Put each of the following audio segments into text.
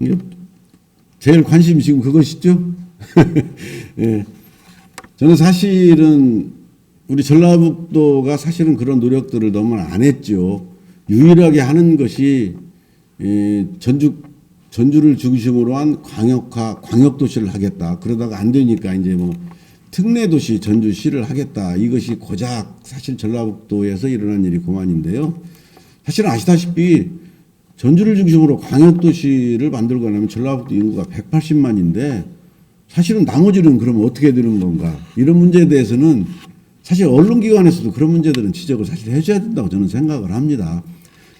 이게 제일 관심이 지금 그것이죠. 예. 저는 사실은 우리 전라북도가 사실은 그런 노력들을 너무 안 했죠. 유일하게 하는 것이 전주를 중심으로 한 광역도시를 하겠다. 그러다가 안 되니까 이제 뭐 특례도시 전주시를 하겠다. 이것이 고작 사실 전라북도에서 일어난 일이 그만인데요. 사실은 아시다시피 전주를 중심으로 광역도시를 만들고 나면 전라북도 인구가 180만인데 사실은 나머지는 그러면 어떻게 되는 건가. 이런 문제에 대해서는 사실 언론기관에서도 그런 문제들은 지적을 사실 해줘야 된다고 저는 생각을 합니다.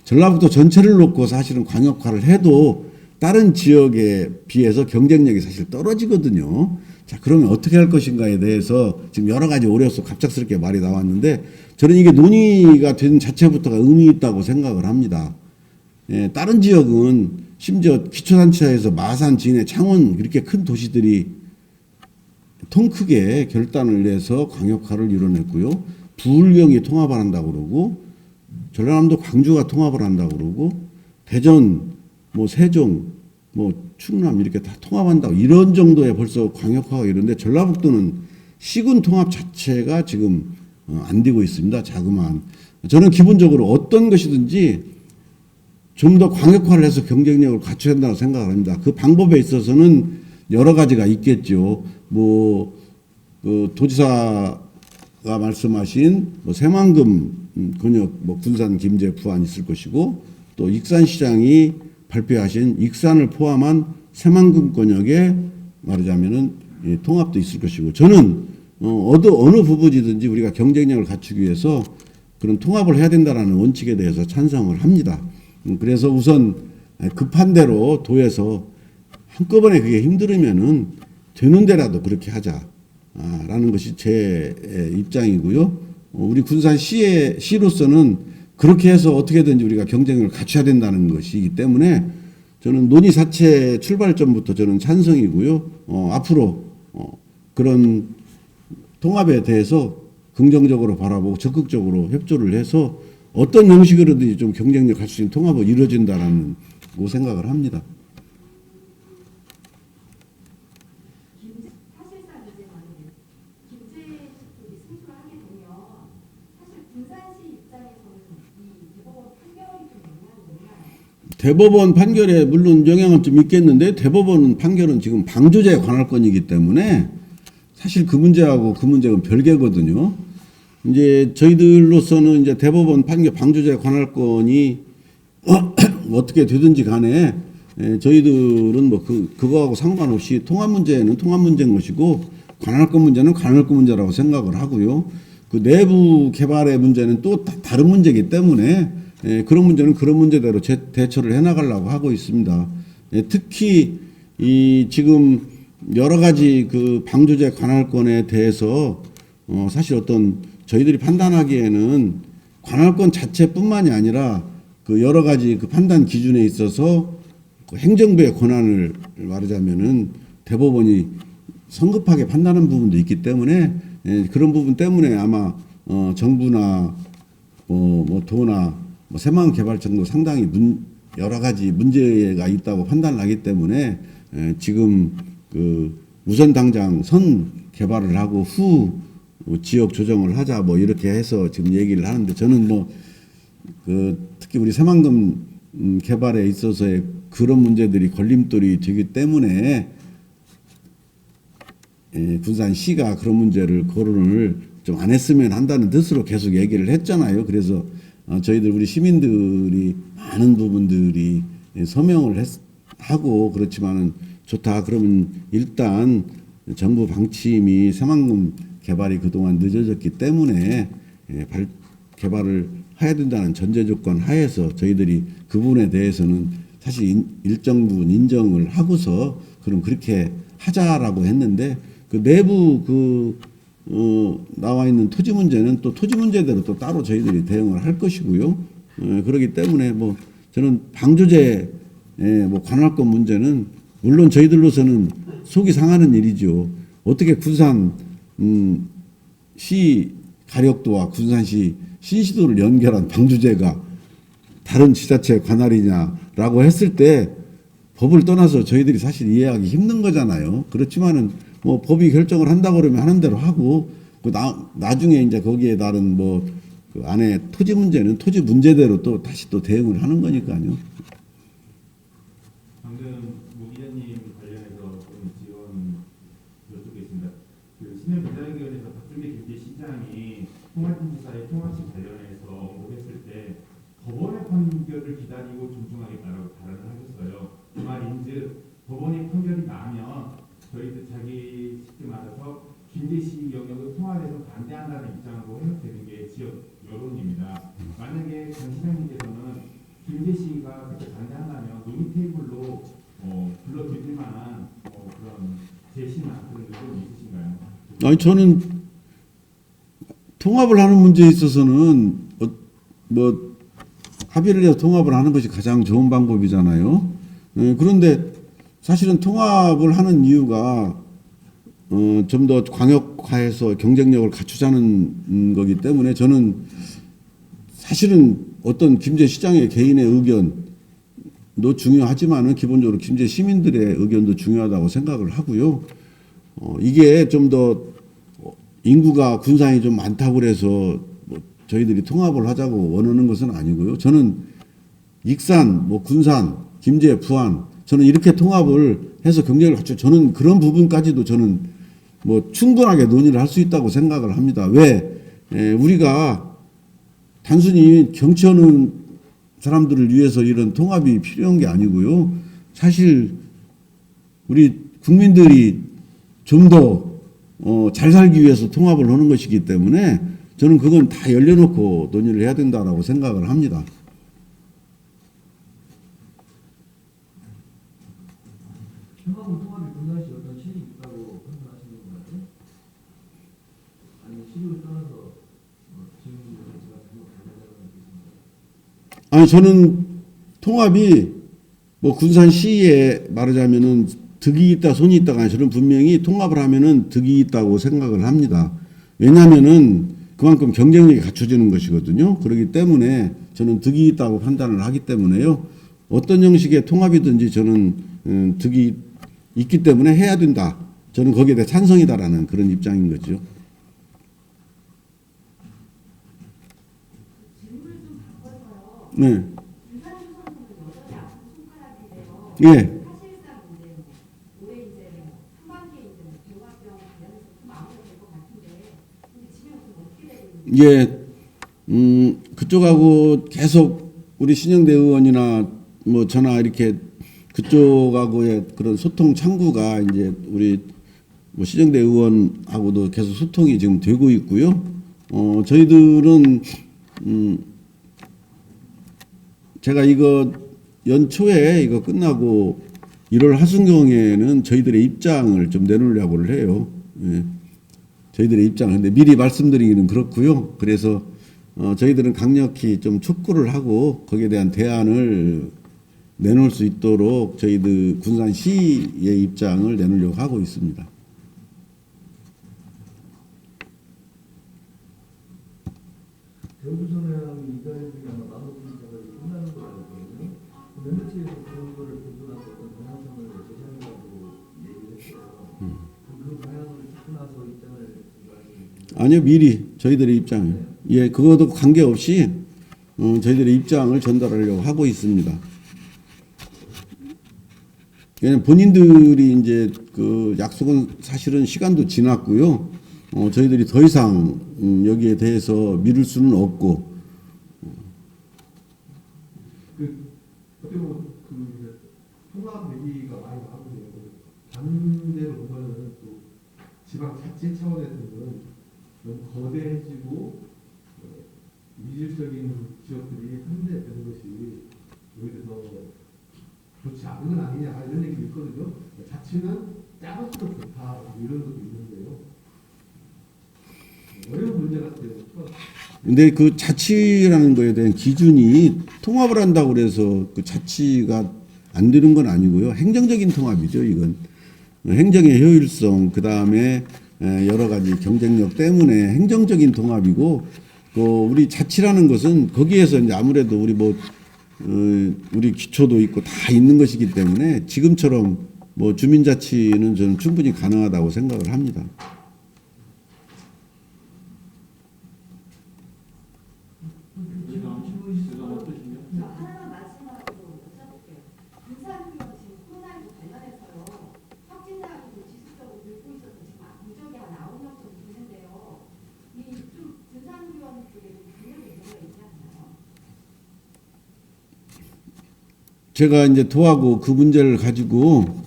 전라북도 전체를 놓고 사실은 광역화를 해도 다른 지역에 비해서 경쟁력이 사실 떨어지거든요. 자, 그러면 어떻게 할 것인가에 대해서 지금 여러 가지 오려서 갑작스럽게 말이 나왔는데 저는 이게 논의가 된 자체부터가 의미 있다고 생각을 합니다. 예, 다른 지역은 심지어 기초단체에서 마산, 진해, 창원 이렇게 큰 도시들이 통 크게 결단을 내서 광역화를 이뤄냈고요. 부울경이 통합을 한다고 그러고 전라남도 광주가 통합을 한다고 그러고 대전, 뭐 세종, 뭐 충남 이렇게 다 통합한다고 이런 정도의 벌써 광역화가 이런데 전라북도는 시군 통합 자체가 지금 안 되고 있습니다. 자그마한. 저는 기본적으로 어떤 것이든지 좀 더 광역화를 해서 경쟁력을 갖춰야 한다고 생각을 합니다. 그 방법에 있어서는 여러 가지가 있겠죠. 그 도지사가 말씀하신 뭐 새만금 권역 뭐 군산 김제 부안 있을 것이고 또 익산시장이 발표하신 익산을 포함한 새만금 권역에 말하자면은 통합도 있을 것이고 저는 어느 부분이든지 우리가 경쟁력을 갖추기 위해서 그런 통합을 해야 된다라는 원칙에 대해서 찬성을 합니다. 그래서 우선 급한 대로 도에서 한꺼번에 그게 힘들으면은 되는 데라도 그렇게 하자라는 것이 제 입장이고요. 우리 군산시로서는 그렇게 해서 어떻게든지 우리가 경쟁력을 갖춰야 된다는 것이기 때문에 저는 논의 자체 출발점부터 저는 찬성이고요. 앞으로 그런 통합에 대해서 긍정적으로 바라보고 적극적으로 협조를 해서 어떤 형식으로든지 좀 경쟁력 할 수 있는 통합이 이루어진다라는 생각을 합니다. 사실상 이제 만약에 김제 쪽이 승소를 하게 되면 사실 군산시 입장에서는 이 대법원 판결이 좀 영향이 있나요? 대법원 판결에 물론 영향은 좀 있겠는데 대법원 판결은 지금 방조제 관할권이기 때문에 사실 그 문제하고 그 문제는 별개거든요. 이제 저희들로서는 이제 대법원 판결 방조제 관할권이 어떻게 되든지 간에 저희들은 뭐 그거하고 상관없이 통합 문제는 통합 문제인 것이고 관할권 문제는 관할권 문제라고 생각을 하고요. 그 내부 개발의 문제는 또 다른 문제이기 때문에 그런 문제는 그런 문제대로 대처를 해나가려고 하고 있습니다. 특히 이 지금 여러 가지 그 방조제 관할권에 대해서 사실 어떤 저희들이 판단하기에는 관할권 자체뿐만이 아니라 그 여러 가지 그 판단 기준에 있어서 그 행정부의 권한을 말하자면은 대법원이 성급하게 판단한 부분도 있기 때문에 그런 부분 때문에 아마 정부나 뭐 도나 뭐 새마을 개발청도 상당히 여러 가지 문제가 있다고 판단을 하기 때문에 지금 그 우선 당장 선 개발을 하고 후 지역 조정을 하자 뭐 이렇게 해서 지금 얘기를 하는데 저는 뭐 그 특히 우리 새만금 개발에 있어서의 그런 문제들이 걸림돌이 되기 때문에 군산시가 그런 문제를 거론을 좀 안 했으면 한다는 뜻으로 계속 얘기를 했잖아요. 그래서 저희들 우리 시민들이 많은 부분들이 서명을 하고 그렇지만은 좋다. 그러면 일단 정부 방침이 새만금 개발이 그동안 늦어졌기 때문에 개발을 해야 된다는 전제 조건 하에서 저희들이 그 부분에 대해서는 사실 일정 부분 인정을 하고서 그럼 그렇게 하자라고 했는데 그 내부 나와 있는 토지 문제는 또 토지 문제대로 또 따로 저희들이 대응을 할 것이고요. 그렇기 때문에 뭐 저는 방조제 뭐 관할권 문제는 물론 저희들로서는 속이 상하는 일이죠. 어떻게 군산 시 가력도와 군산시 신시도를 연결한 방조제가 다른 지자체 관할이냐라고 했을 때 법을 떠나서 저희들이 사실 이해하기 힘든 거잖아요. 그렇지만은 뭐 법이 결정을 한다고 그러면 하는 대로 하고 그 나중에 이제 거기에 다른 뭐 그 안에 토지 문제는 토지 문제대로 또 다시 또 대응을 하는 거니까요. 방금 모 기자님 관련해서 좀 지원 여쭙겠습니다. 그 신현 비자회견에서 박준배 경제시장이 통합진지사의 통합식 관련해서 언급했을 때 법원의 판결을 기다리고 존중하겠다라고 발언을 하셨어요. 그 말인즉 법원의 판결이 나면 저희들 자기 쉽게 말해서 김제시 영역을 통합해서 반대한다는 입장으로 해석되는 게 지역 여론입니다. 만약에 장 시장님께서는 김제시가 그렇게 반대한다면 논의 테이블로 불러드릴 만한 그런 제시나 그런 의견이 있으신가요? 아니 저는 통합을 하는 문제에 있어서는 뭐 합의를 해서 통합을 하는 것이 가장 좋은 방법이잖아요. 그런데 사실은 통합을 하는 이유가 좀 더 광역화해서 경쟁력을 갖추자는 거기 때문에 저는 사실은 어떤 김제 시장의 개인의 의견도 중요하지만은 기본적으로 김제 시민들의 의견도 중요하다고 생각을 하고요. 이게 좀 더 인구가 군산이 좀 많다고 그래서 뭐 저희들이 통합을 하자고 원하는 것은 아니고요. 저는 익산, 뭐 군산, 김제, 부안 저는 이렇게 통합을 해서 경쟁을 갖추. 저는 그런 부분까지도 저는 뭐 충분하게 논의를 할 수 있다고 생각을 합니다. 왜 우리가 단순히 정치하는 사람들을 위해서 이런 통합이 필요한 게 아니고요. 사실 우리 국민들이 좀 더 잘 살기 위해서 통합을 하는 것이기 때문에 저는 그건 다 열려놓고 논의를 해야 된다라고 생각을 합니다. 현황은 통합이 분단시 어떤 실익이 있다고 판단하시는 건가요? 아니면 실익을 떠나서 지금 제가 잘못 아니 저는 통합이 뭐 군산시에 말하자면은 득이 있다 손이 있다가 아니라 저는 분명히 통합을 하면은 득이 있다고 생각을 합니다. 왜냐하면은 그만큼 경쟁력이 갖춰지는 것이거든요. 그렇기 때문에 저는 득이 있다고 판단을 하기 때문에요. 어떤 형식의 통합이든지 저는 득이 있기 때문에 해야 된다. 저는 거기에 대해 찬성이다라는 그런 입장인 거죠. 질문을 좀 바꿔서요. 네. 유산주 선수는 여전히 아픈 손가락인데요. 예. 사실상 이제 올해 이제 하반기에 이제 병합병 관련해서 좀 마무리가 될 것 같은데, 근데 지금 어떻게 되고 있는지. 예. 그쪽하고 계속 우리 신영대 의원이나 뭐 저나 이렇게 그쪽하고의 그런 소통 창구가 이제 우리 뭐 신영대 의원하고도 계속 소통이 지금 되고 있고요. 저희들은 제가 이거 연초에 이거 끝나고 1월 하순경에는 저희들의 입장을 좀 내놓으려고 해요. 예. 저희들의 입장을. 근데 미리 말씀드리기는 그렇고요. 그래서 저희들은 강력히 좀 촉구를 하고 거기에 대한 대안을 내놓을 수 있도록 저희들 군산시의 입장을 내놓으려고 하고 있습니다. 대우조선해양이 이달 중에 아마 나눠주는 작업이 끝나는 걸 알고 있거든요. 면접체에서 그런 거를 보고 나서 어떤 방향성을 제시하려고 얘기를 했어요. 그 방향을 듣고 나서 입장을 말씀드리면 아니요, 미리 저희들의 입장을. 예, 그것도 관계없이 저희들의 입장을 전달하려고 하고 있습니다. 왜냐면 본인들이 이제 그 약속은 사실은 시간도 지났고요. 저희들이 더 이상 여기에 대해서 미룰 수는 없고. 어떻게 보면 그 통합 얘기가 많이 나오고요. 반대로 보면은 또 지방 자치 차원에서는 너무 거대해지고 미질적인 지역들이 한대되는 것이 오히려 더 좋지 않은 건 아니냐 이런 얘기도 있거든요. 자치는 작을수록 좋다 이런 것도 있는데요. 어려운 문제 같아요. 근데 그 자치라는 거에 대한 기준이 통합을 한다고 그래서 그 자치가 안 되는 건 아니고요. 행정적인 통합이죠, 이건. 행정의 효율성, 그 다음에 여러 가지 경쟁력 때문에 행정적인 통합이고, 우리 자치라는 것은 거기에서 이제 아무래도 우리 뭐 우리 기초도 있고 다 있는 것이기 때문에 지금처럼 뭐 주민자치는 저는 충분히 가능하다고 생각을 합니다. 저 하나만 마지막으로 여쭤볼게요. 군산구역 지금 코로나19 관련해서요. 확진자가 좀 지속적으로 늘고 있어서 지금 누적이 한 9명 정도 되는데요. 이좀 군산구역 쪽에 좀 관련된 뭐가 있지 않나요? 제가 이제 도하고 그 문제를 가지고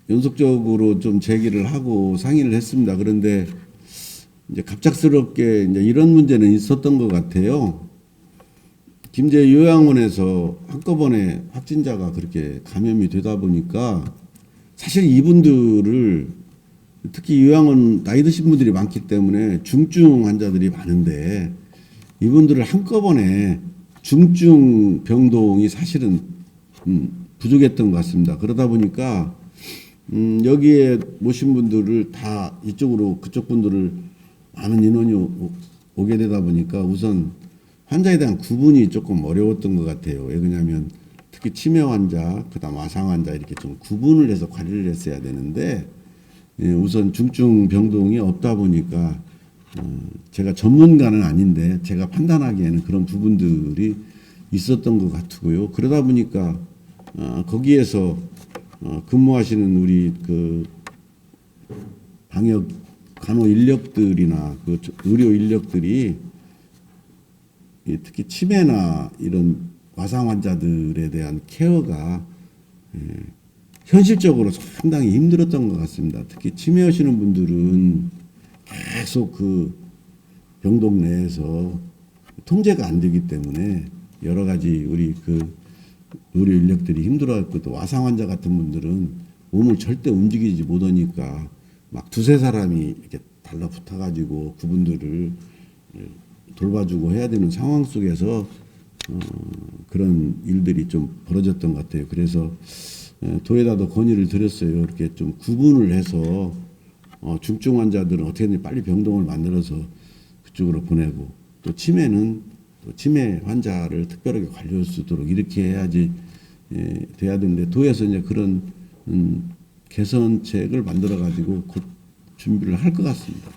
연속적으로 좀 제기를 하고 상의를 했습니다. 그런데 이제 갑작스럽게 이제 이런 문제는 있었던 것 같아요. 김제 요양원에서 한꺼번에 확진자가 그렇게 감염이 되다 보니까 사실 이분들을 특히 요양원 나이 드신 분들이 많기 때문에 중증 환자들이 많은데 이분들을 한꺼번에 중증 병동이 사실은 부족했던 것 같습니다. 그러다 보니까 여기에 모신 분들을 다 이쪽으로 그쪽 분들을 많은 인원이 오게 되다 보니까 우선 환자에 대한 구분이 조금 어려웠던 것 같아요. 왜 그러냐면 특히 치매 환자, 그다음 와상 환자 이렇게 좀 구분을 해서 관리를 했어야 되는데 우선 중증 병동이 없다 보니까 제가 전문가는 아닌데 제가 판단하기에는 그런 부분들이 있었던 것 같고요. 그러다 보니까 거기에서 근무하시는 우리 그 방역 간호 인력들이나 그 의료 인력들이 특히 치매나 이런 와상 환자들에 대한 케어가 현실적으로 상당히 힘들었던 것 같습니다. 특히 치매하시는 분들은 계속 그 병동 내에서 통제가 안 되기 때문에 여러 가지 우리 그 의료 인력들이 힘들어했고 또 와상 환자 같은 분들은 몸을 절대 움직이지 못하니까 막 두세 사람이 이렇게 달라붙어 가지고 그분들을 돌봐주고 해야 되는 상황 속에서 그런 일들이 좀 벌어졌던 것 같아요. 그래서 도에다도 건의를 드렸어요. 이렇게 좀 구분을 해서 중증 환자들은 어떻게든 빨리 병동을 만들어서 그쪽으로 보내고 또 치매는 또 치매 환자를 특별하게 관리할 수 있도록 이렇게 해야지 돼야 되는데 도에서 이제 그런 개선책을 만들어 가지고 곧 준비를 할 것 같습니다.